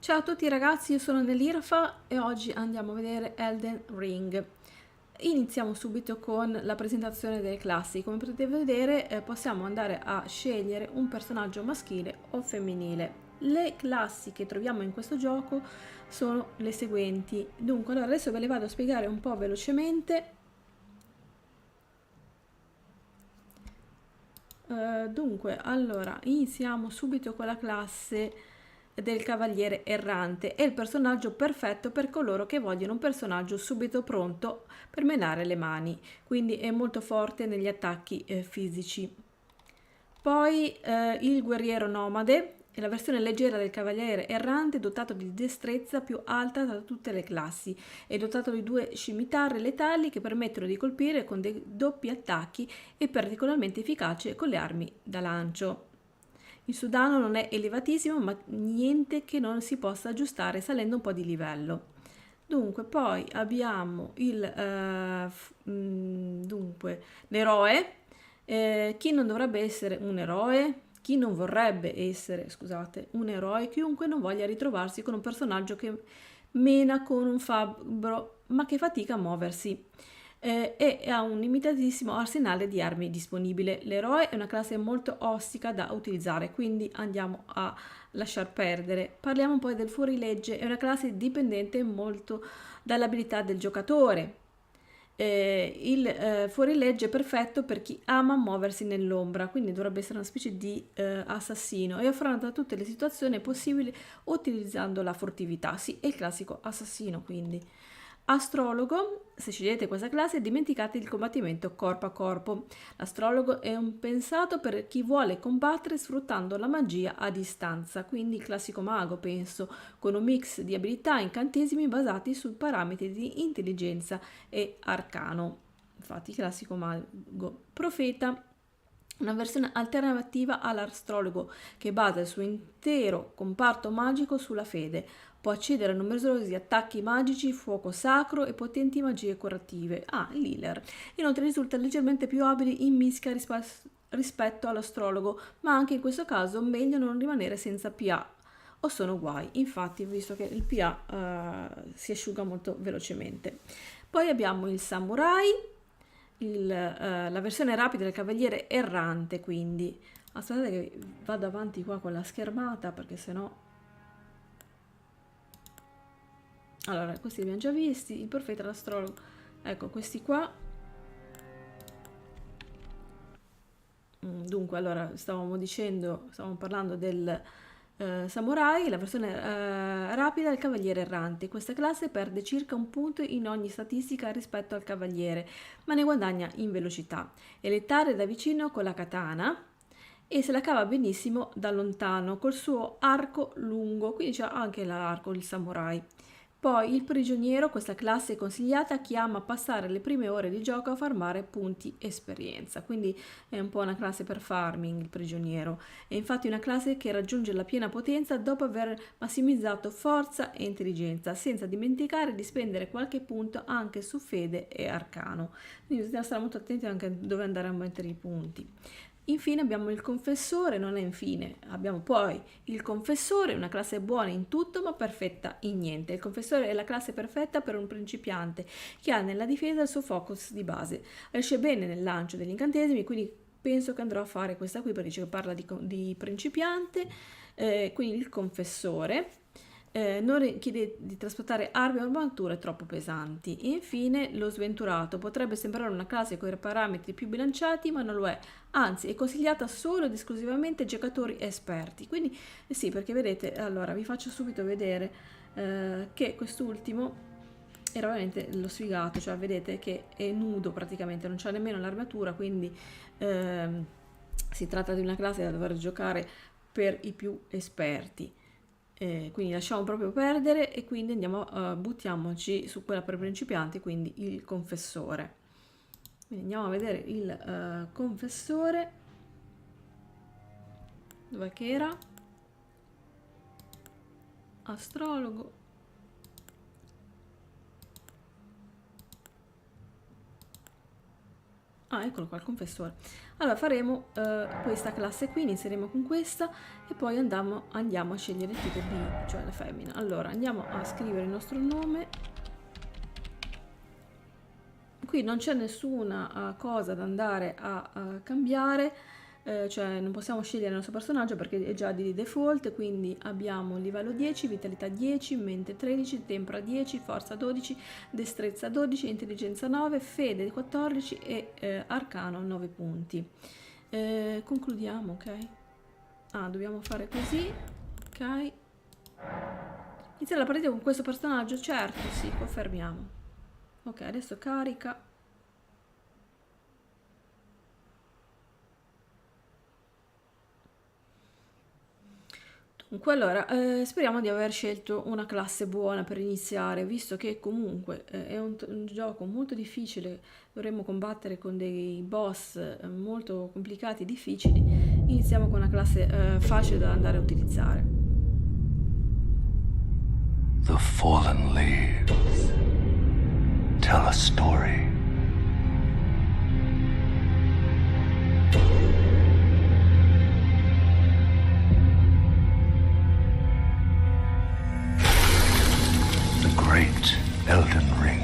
Ciao a tutti ragazzi, io sono Nelirfa e oggi andiamo a vedere Elden Ring. Iniziamo subito con la presentazione delle classi. Come potete vedere possiamo andare a scegliere un personaggio maschile o femminile. Le classi che troviamo in questo gioco sono le seguenti. Dunque, allora adesso ve le vado a spiegare un po' velocemente. Dunque, allora, iniziamo subito con la classe del cavaliere errante. È il personaggio perfetto per coloro che vogliono un personaggio subito pronto per menare le mani, quindi è molto forte negli attacchi fisici. Poi il guerriero nomade è la versione leggera del cavaliere errante dotato di destrezza più alta tra tutte le classi. È dotato di due scimitarre letali che permettono di colpire con dei doppi attacchi e particolarmente efficace con le armi da lancio. Il suo danno non è elevatissimo, ma niente che non si possa aggiustare salendo un po' di livello. Dunque, poi abbiamo l'eroe. Chi non dovrebbe essere un eroe? Chi non vorrebbe essere, scusate, un eroe? Chiunque non voglia ritrovarsi con un personaggio che mena con un fabbro, ma che fatica a muoversi e ha un limitatissimo arsenale di armi disponibile. L'eroe è una classe molto ostica da utilizzare, quindi andiamo a lasciar perdere. Parliamo poi del fuorilegge, è una classe dipendente molto dall'abilità del giocatore. Il fuorilegge è perfetto per chi ama muoversi nell'ombra, quindi dovrebbe essere una specie di assassino e affronta tutte le situazioni possibili utilizzando la furtività. Sì, è il classico assassino, quindi. Astrologo, se scegliete questa classe dimenticate il combattimento corpo a corpo. L'astrologo è un pensato per chi vuole combattere sfruttando la magia a distanza, quindi il classico mago penso, con un mix di abilità e incantesimi basati sui parametri di intelligenza e arcano. Infatti classico mago. Profeta, una versione alternativa all'astrologo che basa il suo intero comparto magico sulla fede. Può accedere a numerosi attacchi magici, fuoco sacro e potenti magie curative. Ah, l'healer. Inoltre risulta leggermente più abile in mischia rispetto all'astrologo, ma anche in questo caso meglio non rimanere senza PA o sono guai. Infatti, visto che il PA si asciuga molto velocemente. Poi abbiamo il samurai, la versione rapida del cavaliere errante, quindi aspettate che vado avanti qua con la schermata perché sennò. Allora, questi li abbiamo già visti, il profeta, l'astrologo, ecco questi qua. Dunque, allora, stavamo parlando del samurai, la versione rapida del cavaliere errante. Questa classe perde circa un punto in ogni statistica rispetto al cavaliere, ma ne guadagna in velocità. È letale da vicino con la katana e se la cava benissimo da lontano col suo arco lungo, quindi c'è anche l'arco, il samurai. Poi il prigioniero, questa classe è consigliata a chi ama passare le prime ore di gioco a farmare punti esperienza, quindi è un po' una classe per farming il prigioniero. È infatti una classe che raggiunge la piena potenza dopo aver massimizzato forza e intelligenza, senza dimenticare di spendere qualche punto anche su fede e arcano. Quindi bisogna stare molto attenti anche a dove andare a mettere i punti. Infine abbiamo il confessore, non è infine, abbiamo poi il confessore, una classe buona in tutto ma perfetta in niente. Il confessore è la classe perfetta per un principiante che ha nella difesa il suo focus di base. Riesce bene nel lancio degli incantesimi, quindi penso che andrò a fare questa qui perché dice che parla di principiante, quindi il confessore. Non richiede di trasportare armi o armature troppo pesanti. E infine lo sventurato potrebbe sembrare una classe con i parametri più bilanciati, ma non lo è, anzi è consigliata solo ed esclusivamente ai giocatori esperti. Quindi sì, perché vedete, allora vi faccio subito vedere che quest'ultimo era veramente lo sfigato, cioè vedete che è nudo praticamente, non c'ha nemmeno l'armatura, quindi ehm, si tratta di una classe da dover giocare per i più esperti. Quindi lasciamo proprio perdere e quindi buttiamoci su quella per principianti, quindi il confessore. Quindi andiamo a vedere il confessore. Dov'è che era? Astrologo. Ah, eccolo qua, il confessore. Allora faremo questa classe qui, inizieremo con questa e poi andiamo a scegliere il tipo B, cioè la femmina. Allora andiamo a scrivere il nostro nome. Qui non c'è nessuna cosa da andare a cambiare, cioè non possiamo scegliere il nostro personaggio perché è già di default, quindi abbiamo livello 10, vitalità 10, mente 13, tempra 10, forza 12, destrezza 12, intelligenza 9, fede 14 e arcano 9 punti. Concludiamo, ok? Ah, dobbiamo fare così, ok? Iniziare la partita con questo personaggio? Certo, sì, confermiamo. Ok, adesso carica. Dunque, allora, speriamo di aver scelto una classe buona per iniziare, visto che comunque è un gioco molto difficile, dovremmo combattere con dei boss molto complicati e difficili. Iniziamo con una classe facile da andare a utilizzare. The fallen leaves tell a story. The great Elden Ring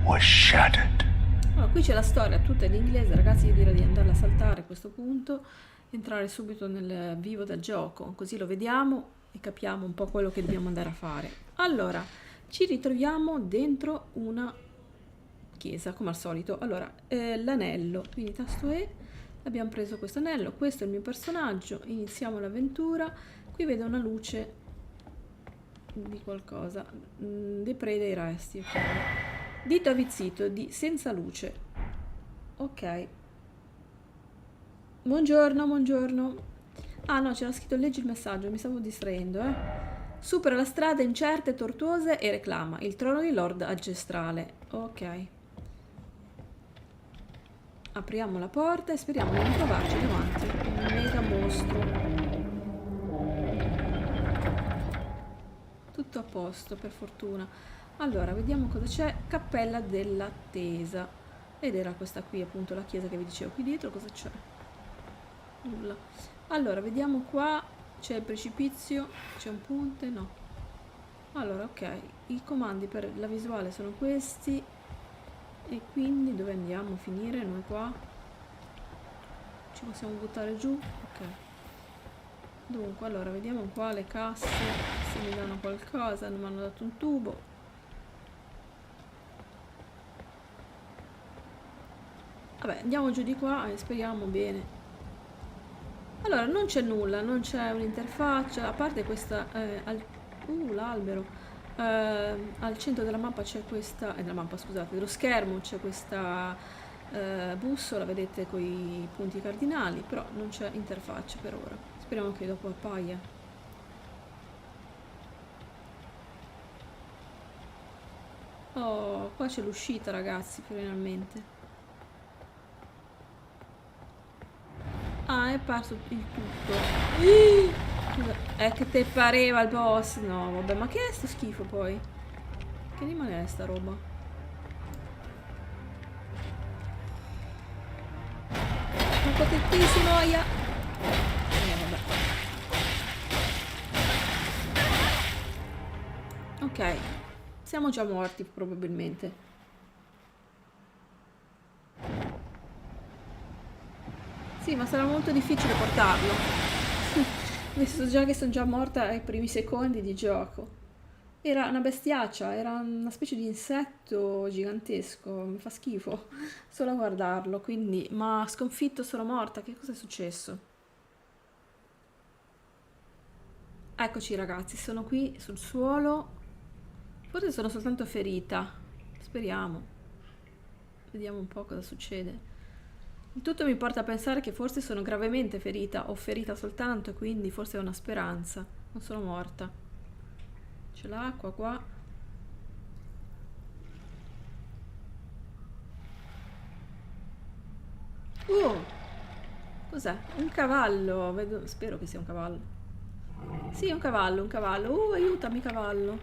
was shattered. Allora, qui c'è la storia tutta in inglese, ragazzi, io direi di andarla a saltare a questo punto, entrare subito nel vivo del gioco, così lo vediamo e capiamo un po' quello che dobbiamo andare a fare. Allora, ci ritroviamo dentro una chiesa, come al solito. Allora, l'anello, quindi tasto E, abbiamo preso questo anello, questo è il mio personaggio, iniziamo l'avventura. Qui vedo una luce di qualcosa, dei preda i resti, ok. Dito avvizzito di senza luce, ok. Buongiorno, buongiorno. Ah no, c'era scritto leggi il messaggio, mi stavo distraendo, Supera la strada incerte e tortuose e reclama il trono di Lord Ancestrale. Ok. Apriamo la porta e speriamo di non trovarci davanti un mega mostro. Tutto a posto, per fortuna. Allora, vediamo cosa c'è. Cappella dell'attesa. Ed era questa qui, appunto, la chiesa che vi dicevo. Qui dietro cosa c'è? Nulla. Allora, vediamo qua. C'è il precipizio. C'è un ponte? No. Allora, ok. I comandi per la visuale sono questi. E quindi dove andiamo a finire noi qua? Ci possiamo buttare giù? Ok. Dunque, allora, vediamo qua le casse, se mi danno qualcosa, non mi hanno dato un tubo. Vabbè, andiamo giù di qua e speriamo bene. Allora, non c'è nulla, non c'è un'interfaccia, a parte questa, l'albero. Al centro della mappa c'è questa, della mappa, scusate, dello schermo c'è questa bussola, vedete, con i punti cardinali, però non c'è interfaccia per ora. Speriamo che dopo appaia. Oh, qua c'è l'uscita, ragazzi, finalmente. Ah, è parso il tutto. Scusa, che te pareva il boss? No, vabbè, ma che è sto schifo poi? Che animale è sta roba? Ma potentissimo, noia! Vabbè. Ok, siamo già morti probabilmente. Sì, ma sarà molto difficile portarlo. Visto già che sono già morta ai primi secondi di gioco. Era una bestiaccia, era una specie di insetto gigantesco, mi fa schifo solo a guardarlo, quindi, ma sconfitto, sono morta, che cosa è successo? Eccoci ragazzi, sono qui sul suolo, forse sono soltanto ferita, speriamo, vediamo un po' cosa succede. Il tutto mi porta a pensare che forse sono gravemente ferita o ferita soltanto, quindi forse è una speranza, non sono morta. C'è l'acqua qua. Cos'è? Un cavallo, spero che sia un cavallo. Sì, un cavallo, un cavallo. Aiutami cavallo.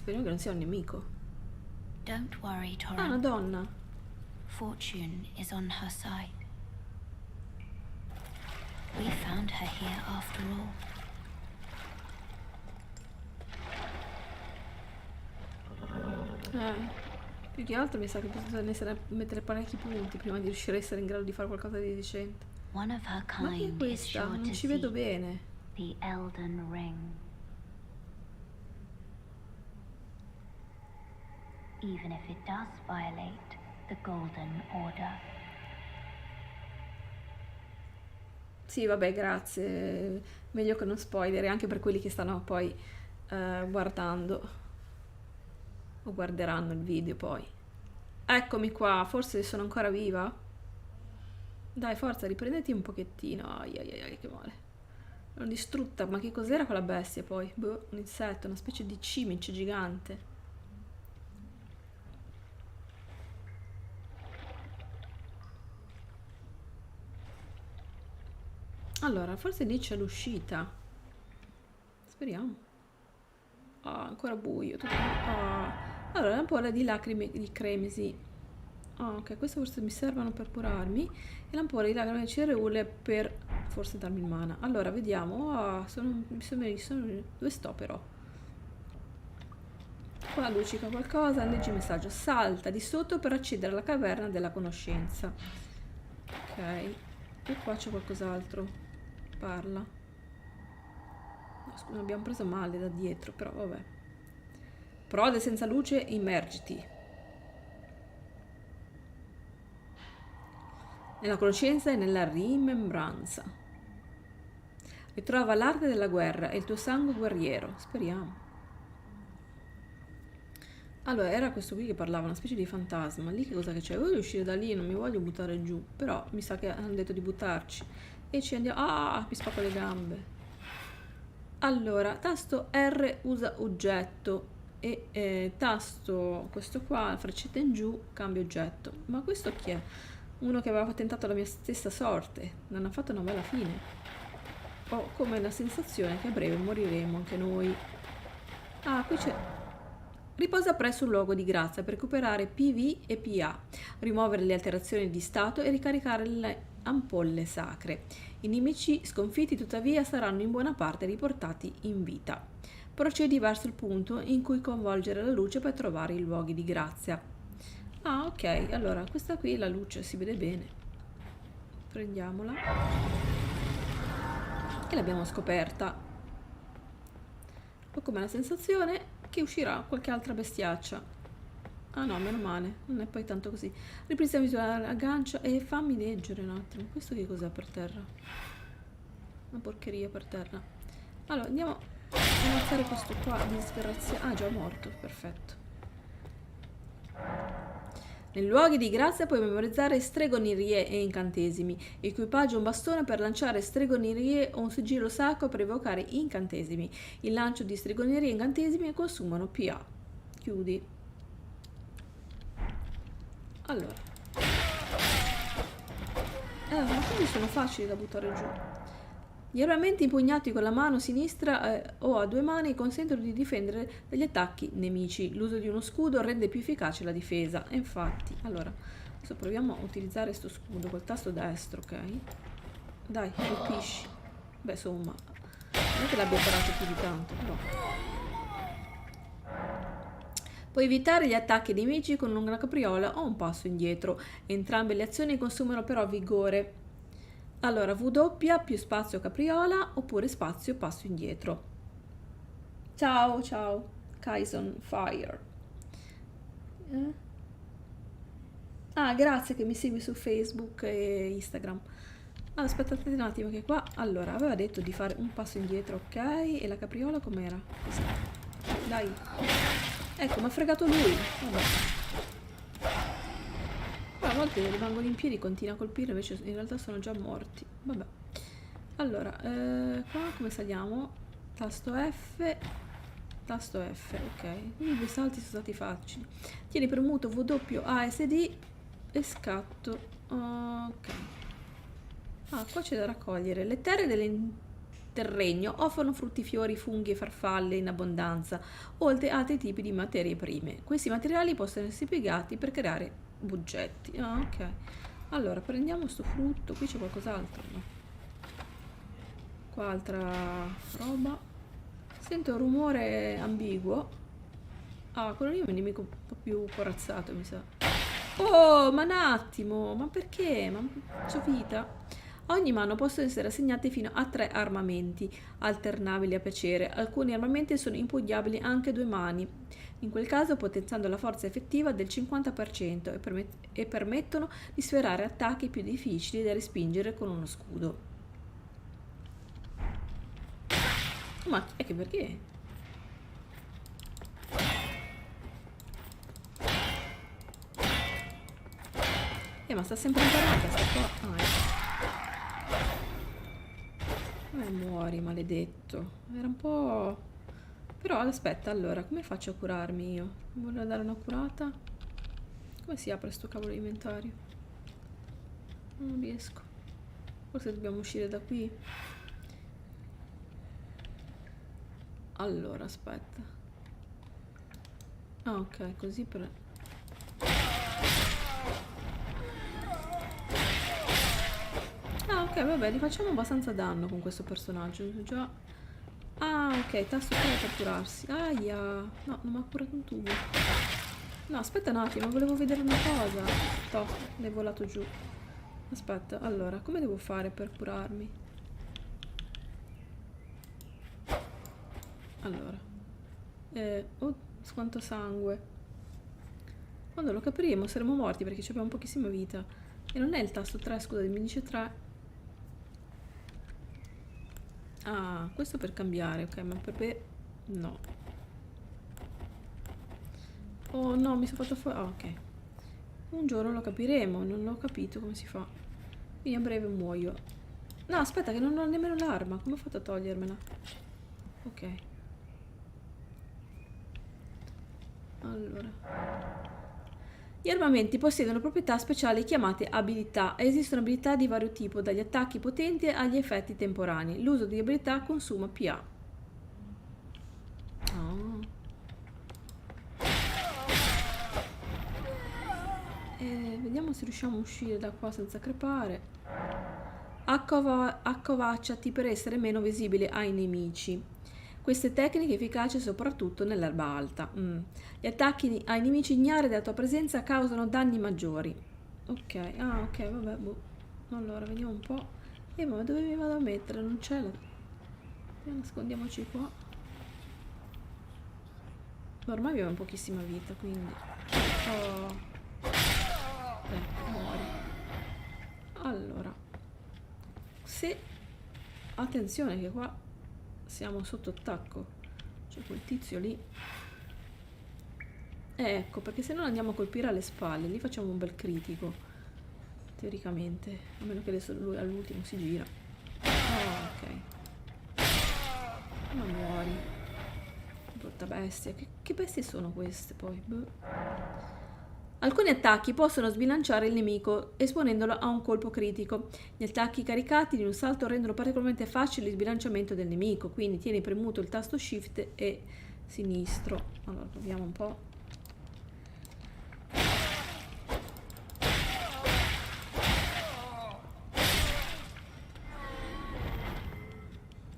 Speriamo che non sia un nemico. Don't worry, Ah, una Toran. donna. Fortune is on her side. We found her here after all. Più che altro mi sa che bisogna mettere parecchi punti prima di riuscire a essere in grado di fare qualcosa di decente. One of her Ma che è kind is questa? sure Non to ci vedo seek bene. the Elden Ring. Even if it does violate the Golden Order. Sì, vabbè, grazie. Meglio che non spoiler, anche per quelli che stanno poi guardando o guarderanno il video poi. Eccomi qua, forse sono ancora viva? Dai, forza, riprenditi un pochettino. Ai ai ai, che male. L'ho distrutta, ma che cos'era quella bestia poi? Boh, un insetto, una specie di cimice gigante. Allora, forse lì c'è l'uscita. Speriamo. Ah, ancora buio. Allora, l'ampolla di lacrime di cremisi. Ah, ok, queste forse mi servono per curarmi. E l'ampolla di lacrime di cereule per forse darmi il mana. Allora, vediamo. Ah, dove sto però? Qua luccica qualcosa. Leggi il messaggio. Salta di sotto per accedere alla caverna della conoscenza. Ok. E qua c'è qualcos'altro. Parla. No, scusa, abbiamo preso male da dietro, però vabbè. Prode senza luce, immergiti. Nella conoscenza e nella rimembranza. Ritrova l'arte della guerra e il tuo sangue guerriero. Speriamo. Allora, era questo qui che parlava, una specie di fantasma. Lì che cosa che c'è? Voglio uscire da lì, non mi voglio buttare giù. Però mi sa che hanno detto di buttarci. E ci andiamo. Ah, mi spacco le gambe. Allora, tasto R usa oggetto. E tasto questo qua, freccetta in giù, cambia oggetto. Ma questo chi è? Uno che aveva tentato la mia stessa sorte. Non ha fatto una bella fine. Ho come la sensazione che a breve moriremo anche noi. Ah, qui c'è. Riposa presso un luogo di grazia per recuperare PV e PA, rimuovere le alterazioni di stato e ricaricare le ampolle sacre. I nemici sconfitti tuttavia saranno in buona parte riportati in vita. Procedi verso il punto in cui coinvolgere la luce per trovare i luoghi di grazia. Ah, ok, allora questa qui la luce si vede bene. Prendiamola. E l'abbiamo scoperta. Ho come la sensazione che uscirà qualche altra bestiaccia. Ah no, meno male, non è poi tanto così. Ripresa a visuale, aggancia e fammi leggere un attimo. Questo che cos'è per terra? Una porcheria per terra. Allora, andiamo a ammazzare questo qua, disgraziato. Ah, già morto, perfetto. Nei luoghi di grazia puoi memorizzare stregonerie e incantesimi. Equipaggia un bastone per lanciare stregonerie o un sigillo sacro per evocare incantesimi. Il lancio di stregonerie e incantesimi consumano PA. Chiudi. Allora. Ma quindi sono facili da buttare giù. Gli armamenti impugnati con la mano sinistra o a due mani consentono di difendere dagli attacchi nemici. L'uso di uno scudo rende più efficace la difesa. E infatti, allora, adesso proviamo a utilizzare questo scudo col tasto destro, ok? Dai, colpisci. Beh, insomma, non è che l'abbia parato più di tanto, però. Puoi evitare gli attacchi nemici con una capriola o un passo indietro. Entrambe le azioni consumano però vigore. Allora, W più spazio capriola oppure spazio passo indietro. Ciao, ciao. Kaison Fire. Ah, grazie che mi segui su Facebook e Instagram. Allora, aspettate un attimo che qua... Allora, aveva detto di fare un passo indietro, ok? E la capriola com'era? Dai. Ecco, mi ha fregato lui. Vabbè. A volte rimangono in piedi, continua a colpire, invece in realtà sono già morti. Vabbè. Allora, qua come saliamo? Tasto F, ok. Quindi i due salti sono stati facili. Tieni premuto W, A, S, D e scatto. Ok. Ah, qua c'è da raccogliere le terre del regno offrono frutti, fiori, funghi e farfalle in abbondanza, oltre a altri tipi di materie prime. Questi materiali possono essere impiegati per creare oggetti. Ah, ok. Allora, prendiamo sto frutto. Qui c'è qualcos'altro, no? Qua altra roba. Sento un rumore ambiguo. Ah, quello lì è un nemico un po' più corazzato, mi sa. Oh, ma un attimo! Ma perché? Ma c'ho vita? A ogni mano possono essere assegnati fino a 3 armamenti, alternabili a piacere. Alcuni armamenti sono impugnabili anche a 2 mani, in quel caso potenziando la forza effettiva del 50% e permettono di sferrare attacchi più difficili da respingere con uno scudo. Ma è che perché? Ma sta sempre imparata sta qua. Ah, ecco. Muori, maledetto. Era un po'... Però aspetta, allora, come faccio a curarmi io? Voglio dare una curata? Come si apre sto cavolo di inventario? Non riesco. Forse dobbiamo uscire da qui. Allora, aspetta. Ah, ok, così per... Ah, ok, vabbè, gli facciamo abbastanza danno con questo personaggio. Già... Ah, ok, tasto 3 per curarsi. Aia. No, non mi ha curato un tubo. No, aspetta un attimo, volevo vedere una cosa. Toh, ne è volato giù. Aspetta, allora, come devo fare per curarmi? Allora. Oh, quanto sangue. Quando lo capiremo saremo morti perché abbiamo pochissima vita. E non è il tasto 3, scusa, mi dice 3. Ah, questo per cambiare, ok, ma per me... no. Oh no, mi sono fatto fuori... Ah, ok. Un giorno lo capiremo, non l'ho capito come si fa. Quindi a breve muoio. No, aspetta che non ho nemmeno l'arma, come ho fatto a togliermela? Ok. Allora... Gli armamenti possiedono proprietà speciali chiamate abilità. Esistono abilità di vario tipo, dagli attacchi potenti agli effetti temporanei. L'uso di abilità consuma PA. Oh. Vediamo se riusciamo a uscire da qua senza crepare. Accovacciati per essere meno visibile ai nemici. Queste tecniche efficaci soprattutto nell'erba alta. Gli attacchi ai nemici ignari della tua presenza causano danni maggiori. Ok, ah ok, vabbè, boh. Allora, vediamo un po'. Ma dove mi vado a mettere? Non c'è la... Nascondiamoci qua. Ormai abbiamo pochissima vita, quindi... Oh. Muori. Allora. Se... Attenzione che qua... siamo sotto attacco. C'è quel tizio lì. Ecco, perché se non andiamo a colpire alle spalle, lì facciamo un bel critico. Teoricamente. A meno che adesso lui all'ultimo si gira. Ah, ok. Ma muori. Brutta bestia. Che bestie sono queste poi? Beh. Alcuni attacchi possono sbilanciare il nemico esponendolo a un colpo critico. Gli attacchi caricati di un salto rendono particolarmente facile il sbilanciamento del nemico, quindi tieni premuto il tasto Shift e sinistro. Allora, proviamo un po'.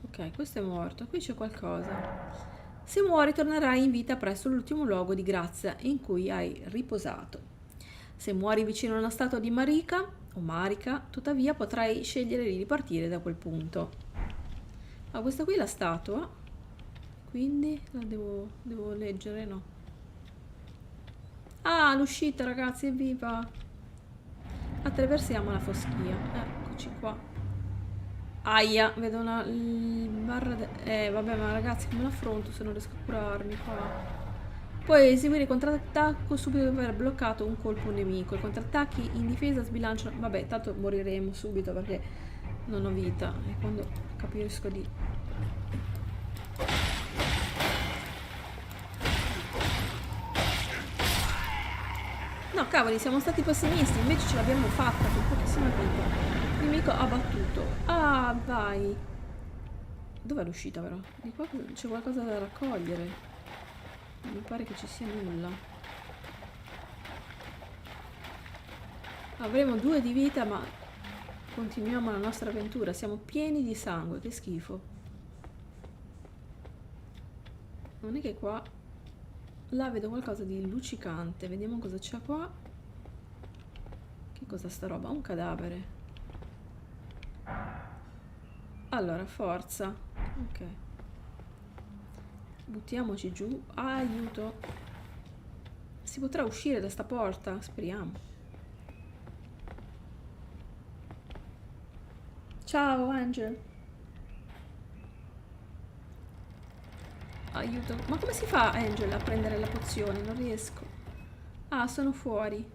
Ok, questo è morto. Qui c'è qualcosa. Se muori tornerai in vita presso l'ultimo luogo di grazia in cui hai riposato. Se muori vicino a una statua di Marika o Marika, tuttavia potrai scegliere di ripartire da quel punto. Ah, questa qui è la statua, quindi la devo leggere, no? Ah, l'uscita ragazzi, evviva! Attraversiamo la foschia, eccoci qua. Aia, vedo una barra... vabbè, ma ragazzi, come l'affronto se non riesco a curarmi qua? Puoi eseguire il contrattacco subito dopo aver bloccato un colpo nemico. I contrattacchi in difesa sbilanciano... Vabbè, tanto moriremo subito perché non ho vita. E quando capisco di... No, cavoli, siamo stati pessimisti, invece ce l'abbiamo fatta con pochissima vita. Il nemico abbattuto. Ah, vai. Dov'è l'uscita però? Di qua c'è qualcosa da raccogliere. Non mi pare che ci sia nulla. Avremo 2 di vita, ma continuiamo la nostra avventura. Siamo pieni di sangue, che schifo. Non è che qua... Là vedo qualcosa di luccicante. Vediamo cosa c'è qua. Che cos'è sta roba? Un cadavere. Allora, forza. Ok. Buttiamoci giù. Ah, aiuto. Si potrà uscire da sta porta? Speriamo. Ciao, Angel. Aiuto. Ma come si fa, Angel, a prendere la pozione? Non riesco. Ah, sono fuori.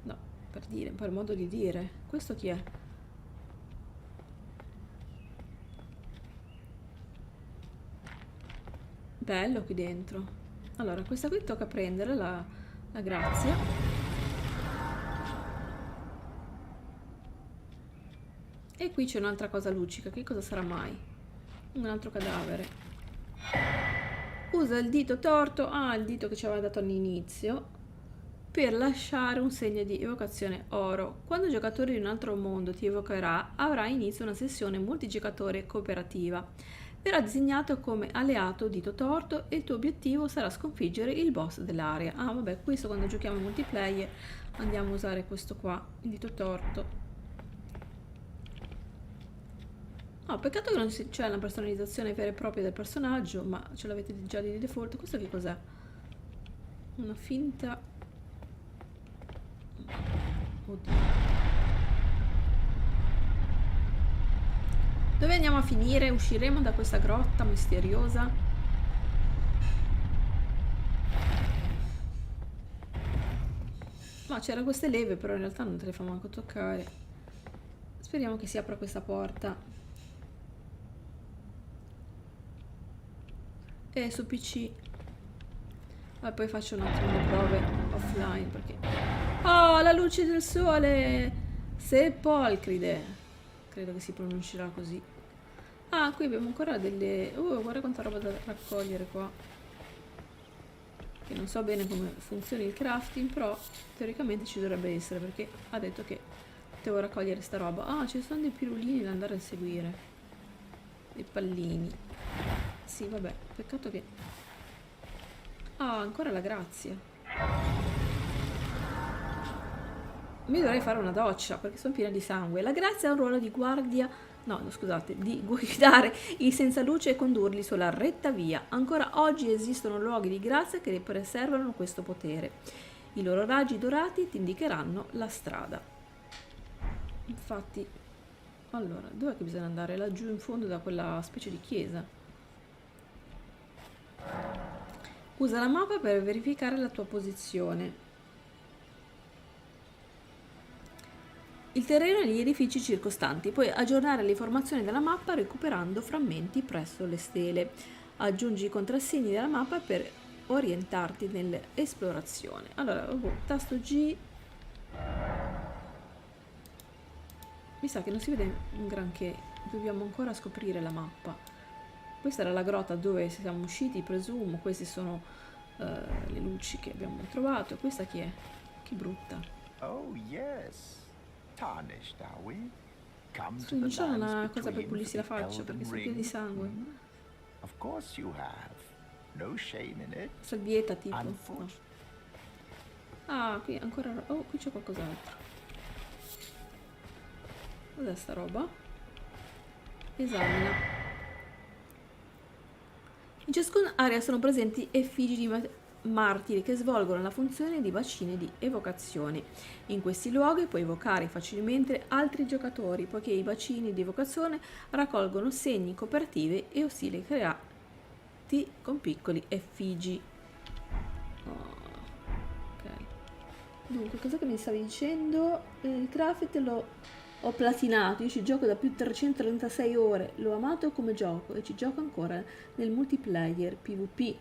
No, per dire, per modo di dire. Questo chi è? Bello qui dentro. Allora, questa qui tocca prendere la grazia. E qui c'è un'altra cosa luccica. Che cosa sarà mai? Un altro cadavere. Usa il dito torto, il dito che ci aveva dato all'inizio, per lasciare un segno di evocazione oro. Quando il giocatore di un altro mondo ti evocherà, avrà inizio una sessione multigiocatore cooperativa. Verrà designato come alleato dito torto e il tuo obiettivo sarà sconfiggere il boss dell'area. Ah, vabbè, questo quando giochiamo in multiplayer andiamo a usare questo qua, il dito torto. Oh, peccato che non c'è una personalizzazione vera e propria del personaggio, ma ce l'avete già di default. Questo che cos'è? Una finta... Oddio. Dove andiamo a finire? Usciremo da questa grotta misteriosa? Ma c'era queste leve, però in realtà non te le fa manco toccare. Speriamo che si apra questa porta. E su PC. Ma poi faccio un attimo le prove offline perché... Oh, la luce del sole! Sepolcride. Credo che si pronuncerà così. Ah, qui abbiamo ancora delle... guarda quanta roba da raccogliere qua. Che non so bene come funzioni il crafting, però teoricamente ci dovrebbe essere, perché ha detto che devo raccogliere sta roba. Ah, ci sono dei pirulini da andare a seguire. Dei pallini. Sì, vabbè, peccato che... Ah, ancora la grazia. Mi dovrei fare una doccia perché sono piena di sangue. La grazia ha un ruolo di guardia... No, scusate, di guidare i senza luce e condurli sulla retta via. Ancora oggi esistono luoghi di grazia che preservano questo potere. I loro raggi dorati ti indicheranno la strada. Infatti... Allora, dov'è che bisogna andare? Laggiù in fondo da quella specie di chiesa. Usa la mappa per verificare la tua posizione. Il terreno e gli edifici circostanti. Puoi aggiornare le informazioni della mappa recuperando frammenti presso le stele. Aggiungi i contrassegni della mappa per orientarti nell'esplorazione. Allora, tasto G. Mi sa che non si vede un granché. Dobbiamo ancora scoprire la mappa. Questa era la grotta dove siamo usciti, presumo. Queste sono le luci che abbiamo trovato. Questa chi è? Che brutta. Oh yes. Tarnished, are we? Come to Non the c'è una lands cosa per between pulirsi la for the faccia Elden perché sono pieni di Ring? sangue. Of course you have. No shame in it. Salvietta tipo. No. Unfortunately. Ah, qui ancora... Oh, qui c'è qualcos'altro. Cos'è sta roba? Esamina. In ciascuna area sono presenti effigi di martiri che svolgono la funzione di bacine di evocazione. In questi luoghi puoi evocare facilmente altri giocatori, poiché i bacini di evocazione raccolgono segni, cooperative e ostili creati con piccoli effigi. Ok. Dunque, cosa che mi stavi dicendo? Il Craft ho platinato, io ci gioco da più di 336 ore, l'ho amato come gioco e ci gioco ancora nel multiplayer PvP.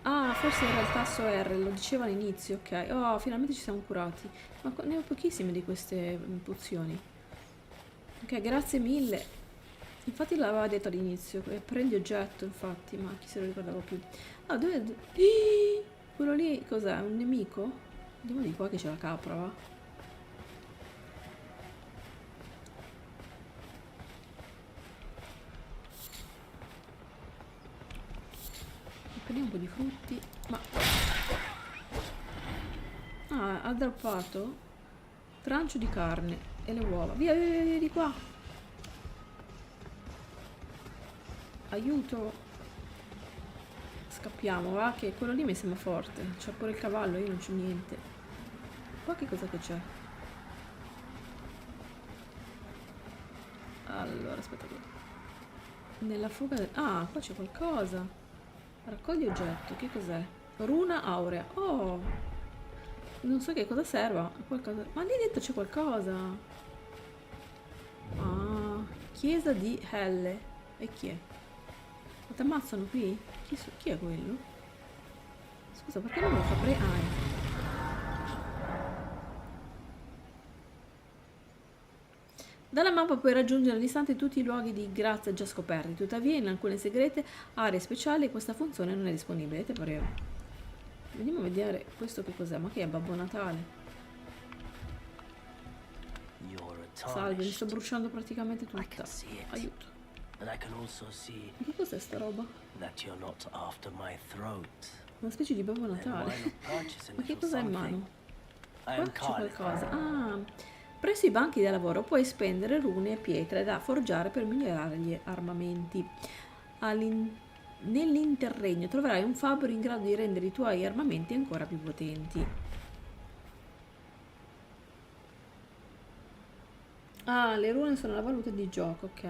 Ah, forse era il tasto R, lo diceva all'inizio, ok. Oh, finalmente ci siamo curati. Ma ne ho pochissime di queste pozioni. Ok, grazie mille. Infatti l'aveva detto all'inizio, prendi oggetto, infatti, ma chi se lo ricordava più. Ah, quello lì cos'è? Un nemico? Andiamo di qua che c'è la capra, va? Prendiamo un po' di frutti, ma... Ah, ha droppato trancio di carne e le uova. Via, via, via, via di qua! Aiuto! Scappiamo, va, che quello lì mi sembra forte. C'ha pure il cavallo, io non c'ho niente. Qua che cosa che c'è? Allora, aspetta qua. Nella fuga del... Ah, qua c'è qualcosa. Raccogli oggetto, che cos'è? Runa aurea. Oh! Non so che cosa serva. Qualcosa... Ma lì dentro c'è qualcosa. Ah, chiesa di Helle. E chi è? Ma ti ammazzano qui? Chi è quello? Scusa, perché non lo fa pre... Ah, ecco. Dalla mappa puoi raggiungere all'istante tutti i luoghi di grazia già scoperti, tuttavia in alcune segrete aree speciali questa funzione non è disponibile, te pareva. Vediamo a vedere questo che cos'è, ma che è Babbo Natale? Salve, mi sto bruciando praticamente tutta. Aiuto. Che cos'è sta roba? Una specie di Babbo Natale. Ma che cos'è in mano? Qua c'è qualcosa. Ah... Presso i banchi da lavoro puoi spendere rune e pietre da forgiare per migliorare gli armamenti. Nell'interregno troverai un fabbro in grado di rendere i tuoi armamenti ancora più potenti. Ah, le rune sono la valuta di gioco, ok.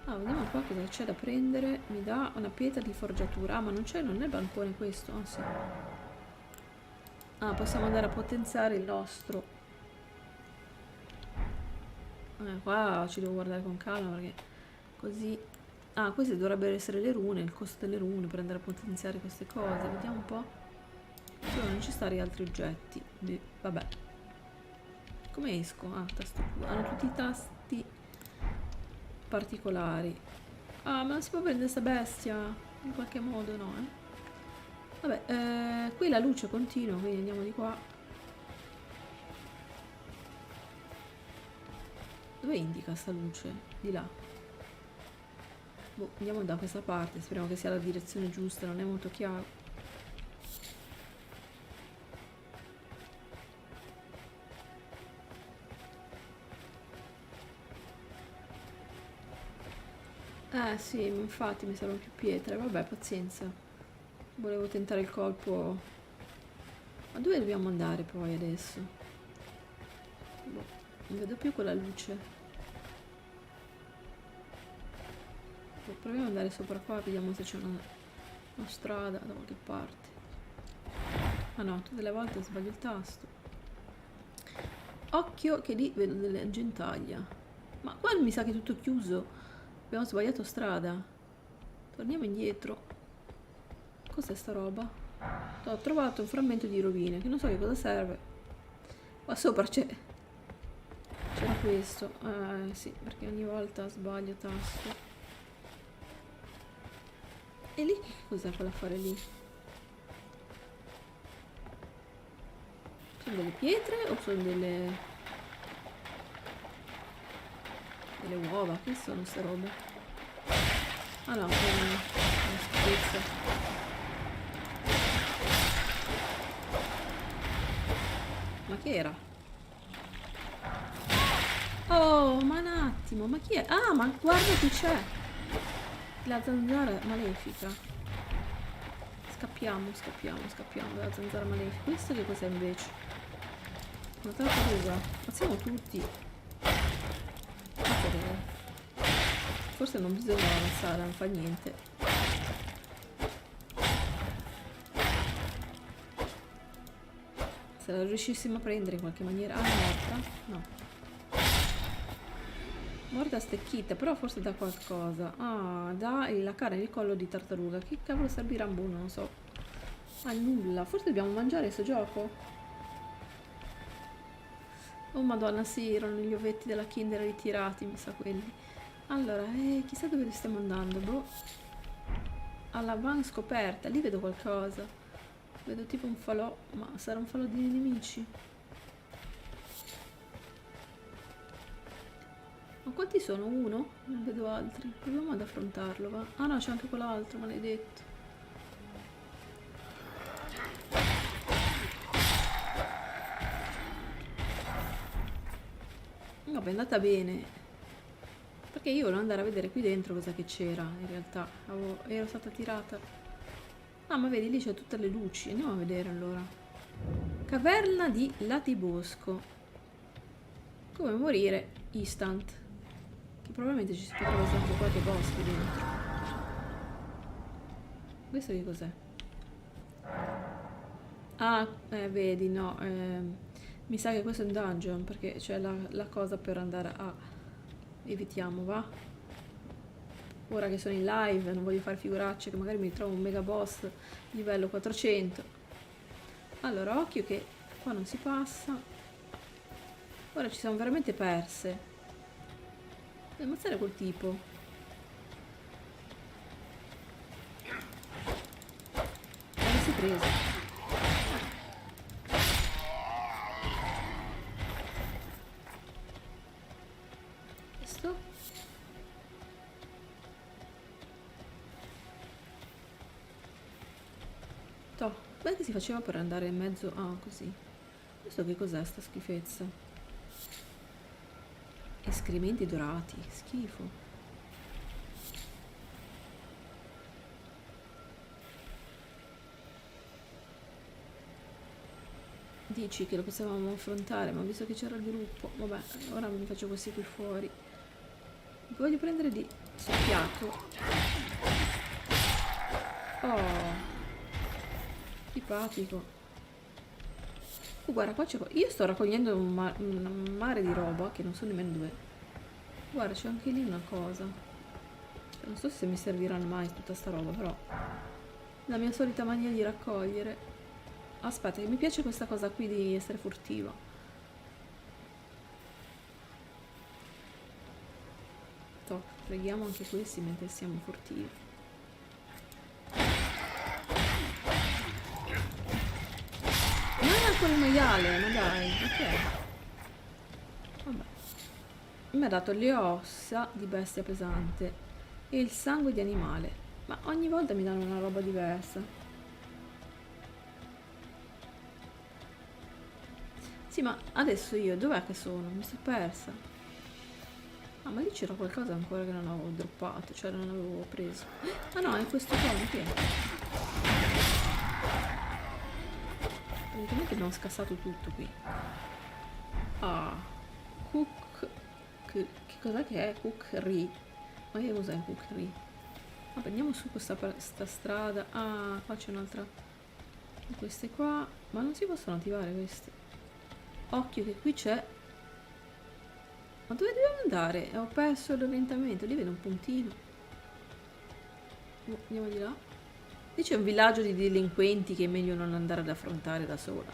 Ah, vediamo qua cosa c'è da prendere. Mi dà una pietra di forgiatura. Ah, ma non c'è, non è il bancone questo. Ah, sì. Ah, possiamo andare a potenziare il nostro... qua ci devo guardare con calma perché così... Ah, queste dovrebbero essere le rune, il costo delle rune per andare a potenziare queste cose. Vediamo un po'. Sono necessari altri oggetti. Vabbè. Come esco? Ah, tasto Q. Hanno tutti i tasti particolari. Ah, ma non si può prendere sta bestia? In qualche modo no, Vabbè, qui la luce continua, quindi andiamo di qua. Dove indica sta luce? Di là. Boh, andiamo da questa parte, speriamo che sia la direzione giusta, non è molto chiaro. Sì, infatti mi servono più pietre, vabbè, pazienza. Volevo tentare il colpo. Ma dove dobbiamo andare poi adesso? Boh, non vedo più quella luce. Proviamo ad andare sopra qua, vediamo se c'è una strada da qualche parte. Ah no, tutte le volte sbaglio il tasto. Occhio che lì vedo delle gentaglia. Ma qua mi sa che è tutto chiuso. Abbiamo sbagliato strada. Torniamo indietro. Cos'è sta roba? Ho trovato un frammento di rovine che non so che cosa serve. Qua sopra c'era questo. Sì, perché ogni volta sbaglio tasto. E lì che cos'è quell'affare lì? Sono delle pietre o sono delle uova? Che sono queste robe? Ah no, sono una schifezza. Ma che era? Oh, ma un attimo, ma chi è? Ah, ma guarda chi c'è! La zanzara malefica. Scappiamo dalla zanzara malefica. Questo che cos'è invece? Una tartaruga. Facciamo tutti. Forse non bisogna avanzare, non fa niente. Se la riuscissimo a prendere in qualche maniera. Ah, è morta? No. Morta stecchita, però forse dà qualcosa. Ah, dà la carne di collo di tartaruga. Che cavolo servirà? Boh, non lo so. Ah, nulla. Forse dobbiamo mangiare sto gioco? Oh madonna, sì, erano gli ovetti della Kinder ritirati, mi sa quelli. Allora, chissà dove stiamo andando, boh. Alla van scoperta, lì vedo qualcosa. Vedo tipo un falò, ma sarà un falò di nemici? Ma quanti sono? Uno? Non vedo altri. Proviamo ad affrontarlo, va. Ah no, c'è anche quell'altro, maledetto. Vabbè, è andata bene. Perché io volevo andare a vedere qui dentro cosa che c'era, in realtà. Ero stata tirata. Ah, ma vedi, lì c'è tutte le luci. Andiamo a vedere allora. Caverna di Latibosco. Come morire instant. Che probabilmente ci si potrebbe essere anche qualche boss qui dentro. Questo che cos'è? Ah, vedi, no. Mi sa che questo è un dungeon, perché c'è la cosa per andare a... Evitiamo, va? Ora che sono in live, non voglio fare figuracce, che magari mi trovo un mega boss livello 400. Allora, occhio che qua non si passa. Ora ci siamo veramente perse. Devo ammazzare quel tipo. L'avessi preso. Questo? Toh, beh che si faceva per andare in mezzo... Ah, così. Questo che cos'è sta schifezza? Escrementi dorati, schifo. Dici che lo potevamo affrontare, ma visto che c'era il gruppo, vabbè, ora mi faccio questi qui fuori. Voglio prendere di soffiato. Oh, simpatico. Guarda, qua c'è... Io sto raccogliendo un mare di roba che non so nemmeno dove. Guarda, c'è anche lì una cosa. Cioè, non so se mi serviranno mai tutta sta roba, però... La mia solita mania di raccogliere. Aspetta, che mi piace questa cosa qui di essere furtiva. Toh, preghiamo anche questi mentre siamo furtivi. Ah, quel maiale, ma dai, ok. Vabbè. Mi ha dato le ossa di bestia pesante e il sangue di animale. Ma ogni volta mi danno una roba diversa. Sì, ma adesso io dov'è che sono? Mi sono persa. Ah, ma lì c'era qualcosa ancora che non avevo droppato, cioè non avevo preso. Ah no, è questo qua, che è? Praticamente abbiamo scassato tutto qui. Ah, cook... Che cos'è che è? Cookery. Ma che cos'è cookery? Vabbè, andiamo su sta strada. Ah, qua c'è un'altra... Queste qua... Ma non si possono attivare queste. Occhio che qui c'è... Ma dove dobbiamo andare? Ho perso l'orientamento. Lì vedo un puntino. Andiamo di là. Lì c'è un villaggio di delinquenti che è meglio non andare ad affrontare da sola.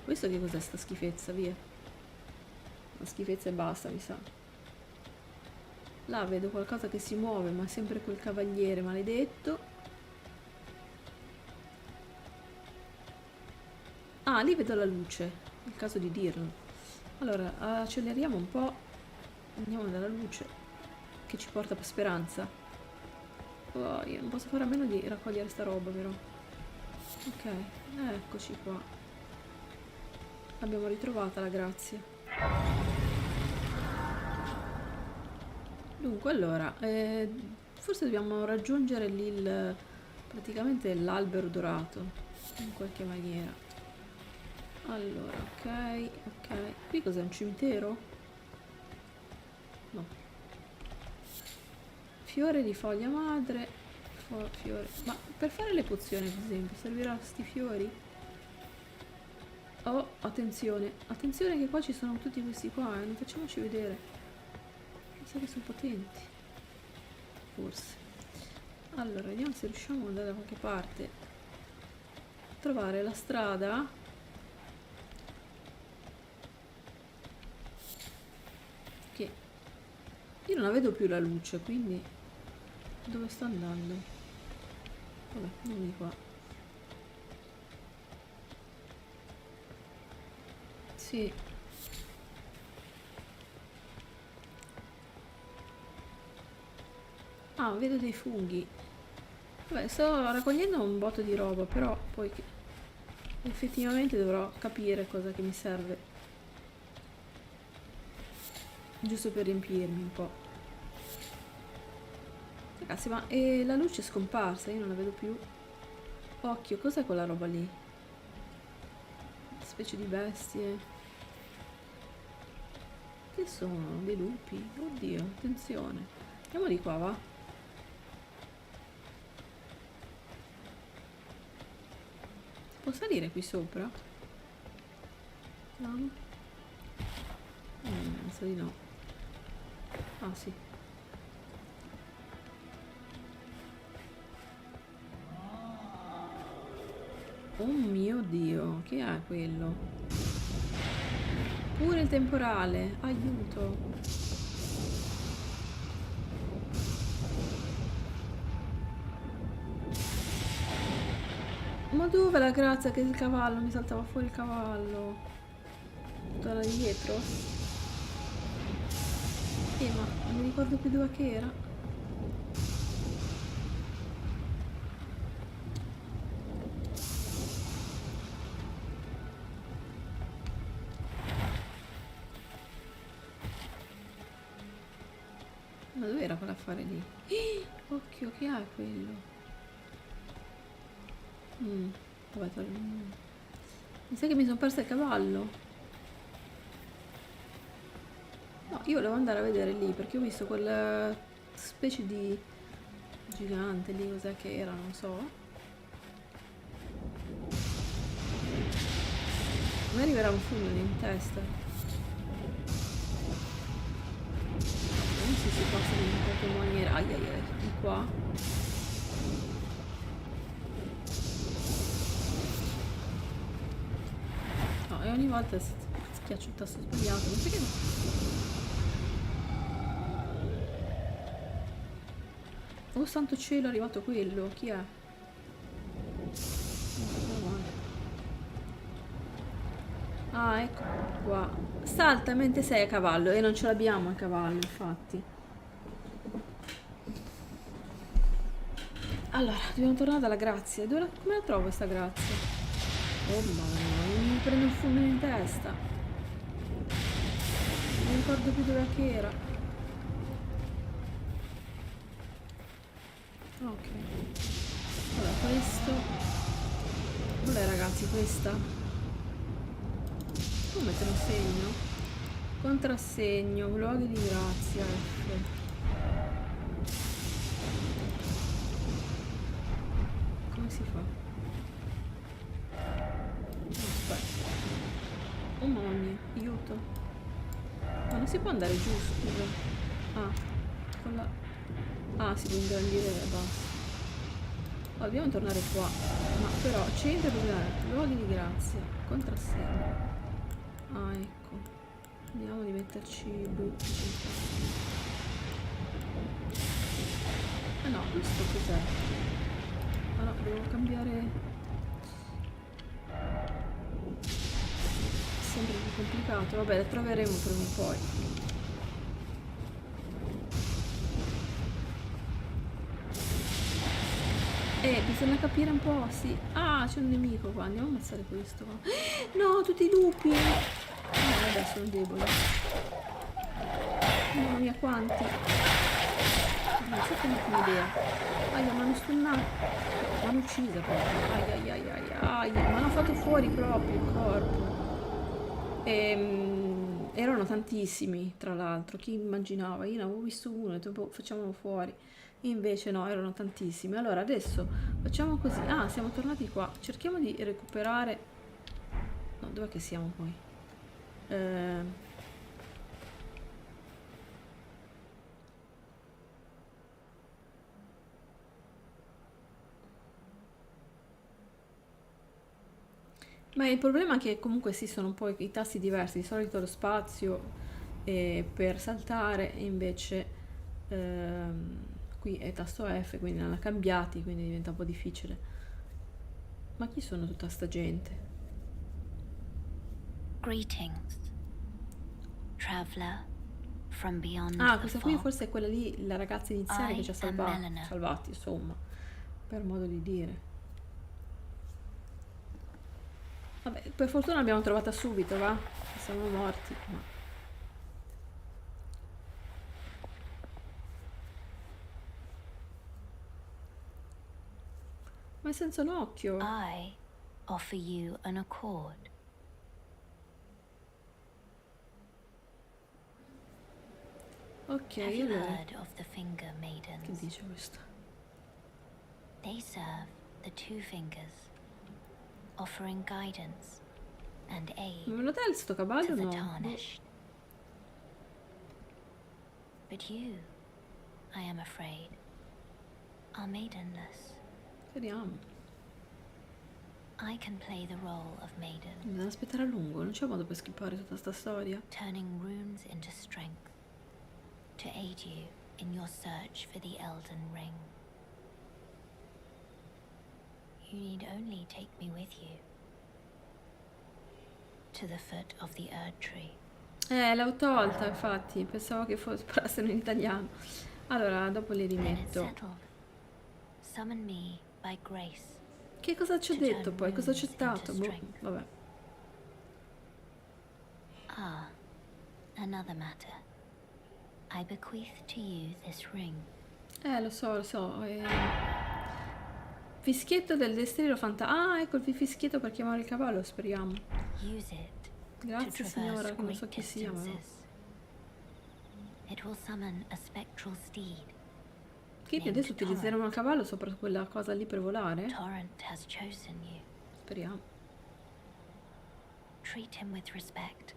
Questo che cos'è sta schifezza? Via. Una schifezza e basta, mi sa. Là vedo qualcosa che si muove, ma è sempre quel cavaliere maledetto. Ah, lì vedo la luce. È il caso di dirlo. Allora, acceleriamo un po'. Andiamo dalla luce che ci porta per speranza. Oh, io non posso fare a meno di raccogliere sta roba, però. Ok, eccoci qua. L'abbiamo ritrovata la grazia. Dunque, allora, forse dobbiamo raggiungere lì praticamente l'albero dorato, in qualche maniera. Allora, ok. Qui cos'è, un cimitero? No. Fiore di foglia madre. Fiore. Ma per fare le pozioni, ad esempio, servirà sti fiori? Oh, attenzione. Attenzione che qua ci sono tutti questi qua, non facciamoci vedere. Mi sa che sono potenti. Forse. Allora, vediamo se riusciamo ad andare da qualche parte. trovare la strada. Che io non la vedo più la luce, quindi dove sto andando? Vabbè, non di qua. Sì. Ah, vedo dei funghi. Vabbè, sto raccogliendo un botto di roba, però poi effettivamente dovrò capire cosa che mi serve. Giusto per riempirmi un po'. Ragazzi, ma la luce è scomparsa, io non la vedo più. Occhio, cos'è quella roba lì? Specie di bestie. Che sono? Dei lupi? Oddio, attenzione. Andiamo di qua, va? Si può salire qui sopra? No? Mi sa di no. Ah, sì. Oh mio Dio, che è quello? Pure il temporale, aiuto. Ma dove la grazia che il cavallo mi saltava fuori il cavallo? Da dietro? Ma non mi ricordo più dove che era. Ma dove era quell'affare lì? Occhio, che è quello? Vabbè, mi sa che mi sono persa il cavallo. No, io volevo andare a vedere lì perché ho visto quella specie di gigante lì, cos'è che era, non so. A me arriverà un fulmine in testa. Non so se si passa in qualche maniera. Ai ai ai, di qua. No, e ogni volta schiaccio il tasto sbagliato, non so che no. Oh santo cielo, è arrivato quello, chi è? Ah, ecco qua. Salta mentre sei a cavallo e non ce l'abbiamo a cavallo, infatti. Allora, dobbiamo tornare dalla grazia. Come la trovo questa grazia? Oh mamma mia, mi prende un fulmine in testa. Non mi ricordo più dove che era. Ok. Allora, questo. Qual è ragazzi questa? Devo mettere un segno. Contrassegno, luoghi di grazia. F. Come si fa? Aspetta. Oh mamma mia, aiuto. Ma non si può andare giù, scusa. Ah, con la. Ah, si può ingrandire e basta. Oh, dobbiamo tornare qua. Ma però, centro luoghi di grazia. Contrassegno. Ah, ecco. Vediamo di metterci butti. Ah no, questo cos'è? Ah no, devo cambiare. Sempre più complicato. Vabbè, la troveremo prima o poi. Bisogna capire un po', sì. Ah, c'è un nemico qua. Andiamo a ammazzare questo qua. No, tutti i lupi! Vabbè, sono debole. Mamma mia, quanti! Non so che un'idea. Aia, mi hanno stunnato. Mi hanno uccisa proprio. Ai ai ai ai ai. Mi hanno fatto fuori proprio il corpo. Erano tantissimi, tra l'altro. Chi immaginava? Io ne avevo visto uno e ho detto, boh, facciamolo fuori. Invece no, erano tantissimi. Allora adesso facciamo così. Ah, siamo tornati qua. Cerchiamo di recuperare. No, dov'è che siamo poi? Ma il problema è che comunque sì, sono un po' i tasti diversi. Di solito lo spazio per saltare, e invece qui è tasto F, quindi l'hanno cambiati, quindi diventa un po' difficile. Ma chi sono tutta sta gente? Greetings, traveler from beyond Ah, the questa qui fog. forse è quella lì, la ragazza iniziale che ci ha I am Melina. salvati, insomma, per modo di dire. Vabbè, per fortuna l'abbiamo trovata subito, va? Siamo morti, ma è senza un occhio. I offer you an accord. Ok, Have you allora, heard of the Finger che Maidens? dice questo? They serve the Two Fingers, offering guidance and Ma aid me lo dai sto cavallo to o the no? tarnished. But you, I am afraid, are maidenless. Speriamo. I can play the role of maiden, Bisogna aspettare a lungo, non c'è modo per skippare tutta sta storia. turning runes into strength to aid you in your search for the Elden Ring. You need only take me with you to the foot of the Erd Tree. L'ho tolta, infatti, pensavo che fossero in italiano. Allora, dopo li Then it's rimetto. settled. Summon me by grace. Che cosa ci ho detto poi? Cosa ho accettato? Boh, vabbè. Ah, another matter. I bequeath to you this ring. Lo so, lo so. Fischietto del destriero Ah, ecco il fischietto per chiamare il cavallo, speriamo. Use it to Grazie signora, traverse che non so great chi sia, ma no. distances. It will summon a spectral steed. Quindi adesso utilizzeremo il cavallo sopra quella cosa lì per volare? Torrent has chosen you. Speriamo. Treat him with respect.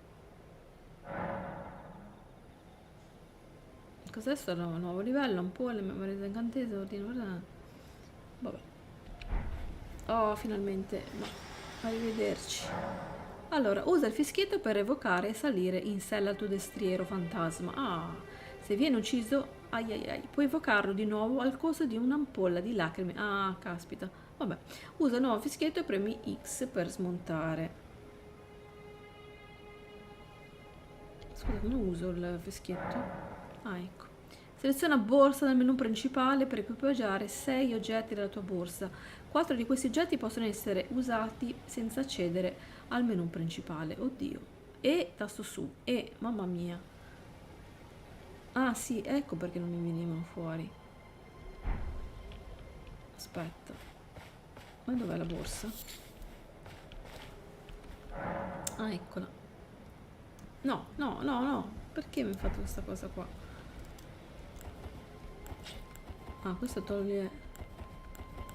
Cos'è sto nuovo livello? Un po' le memorie d'incantesimo, ordine. Vabbè. Oh, finalmente. No. Arrivederci. Allora, usa il fischietto per evocare e salire in sella al tuo destriero fantasma. Ah, se viene ucciso, ai ai ai, puoi evocarlo di nuovo al costo di un'ampolla di lacrime. Ah, caspita. Vabbè. Usa il nuovo fischietto e premi X per smontare. Scusa, come uso il fischietto? Ah, ecco. Seleziona borsa dal menu principale per equipaggiare 6 oggetti della tua borsa. 4 di questi oggetti possono essere usati senza accedere al menu principale. Oddio. E tasto su. E, mamma mia. Ah sì, ecco perché non mi venivano fuori. Aspetta. Ma dov'è la borsa? Ah, eccola. No, no, no, no. Perché mi ha fatto questa cosa qua? Ah, questo toglie...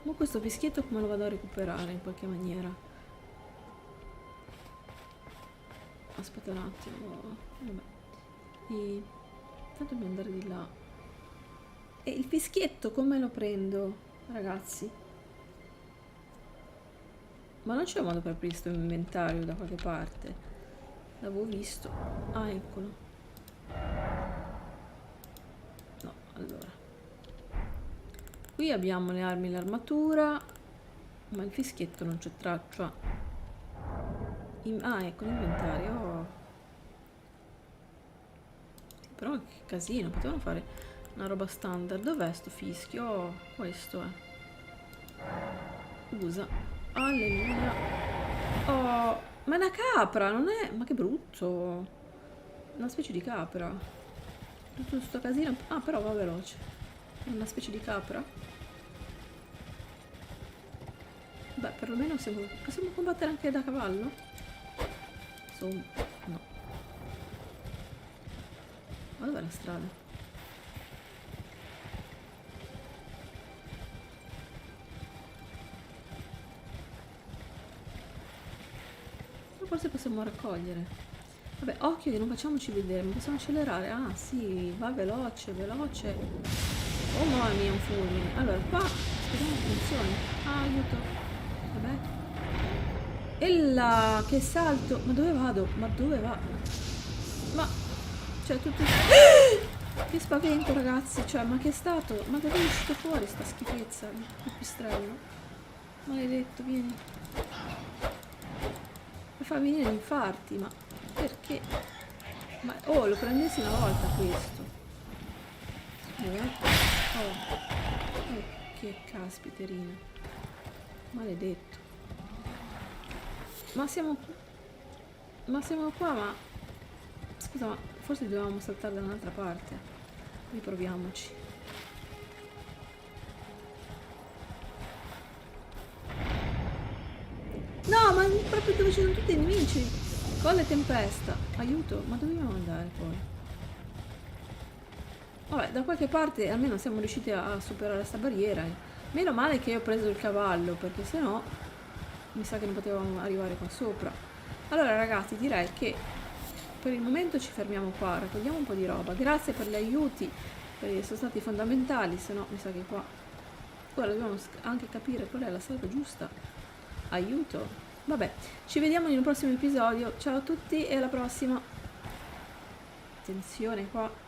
Ma questo fischietto come lo vado a recuperare in qualche maniera? Aspetta un attimo. Vabbè. Intanto dobbiamo andare di là. E il fischietto come lo prendo, ragazzi? Ma non c'è modo per aprire questo inventario da qualche parte? L'avevo visto. Ah, eccolo. No, allora. Qui abbiamo le armi e l'armatura, ma il fischietto non c'è traccia. Ah, ecco l'inventario. Oh. Sì, però che casino, potevano fare una roba standard. Dov'è sto fischio? Oh, questo è. Usa. Alleluia. Oh, ma è una capra, non è... Ma che brutto. Una specie di capra. Tutto sto casino. Ah, però va veloce. È una specie di capra. Beh, perlomeno possiamo combattere anche da cavallo? Insomma, no. Ma dov'è la strada? Ma forse possiamo raccogliere. Vabbè, occhio che non facciamoci vedere, ma possiamo accelerare. Ah, sì, va veloce, veloce. Oh, mamma mia, un fulmine. Allora, qua, speriamo che funzioni. Ah, aiuto. Vabbè. E là, che salto! Ma dove vado? Ma dove va? Ma... Cioè, tutti... Che spavento, ragazzi! Cioè, ma che è stato? Ma dove è uscito fuori sta schifezza? Il pipistrello? Maledetto, vieni. Mi fa venire gli infarti, ma... Perché? Ma... Oh, lo prendessi una volta questo. Oh, che caspiterina. Maledetto. Ma siamo qua, ma... Scusa, ma forse dovevamo saltare da un'altra parte. Riproviamoci. No, ma proprio dove ci sono tutti i nemici. Colla e tempesta. Aiuto, ma dove dobbiamo andare poi? Vabbè, da qualche parte almeno siamo riusciti a superare questa barriera. Meno male che ho preso il cavallo, perché sennò mi sa che non potevamo arrivare qua sopra. Allora ragazzi, direi che per il momento ci fermiamo qua, raccogliamo un po' di roba. Grazie per gli aiuti, perché sono stati fondamentali, se no mi sa che qua... Ora dobbiamo anche capire qual è la strada giusta. Aiuto. Vabbè, ci vediamo in un prossimo episodio. Ciao a tutti e alla prossima. Attenzione qua.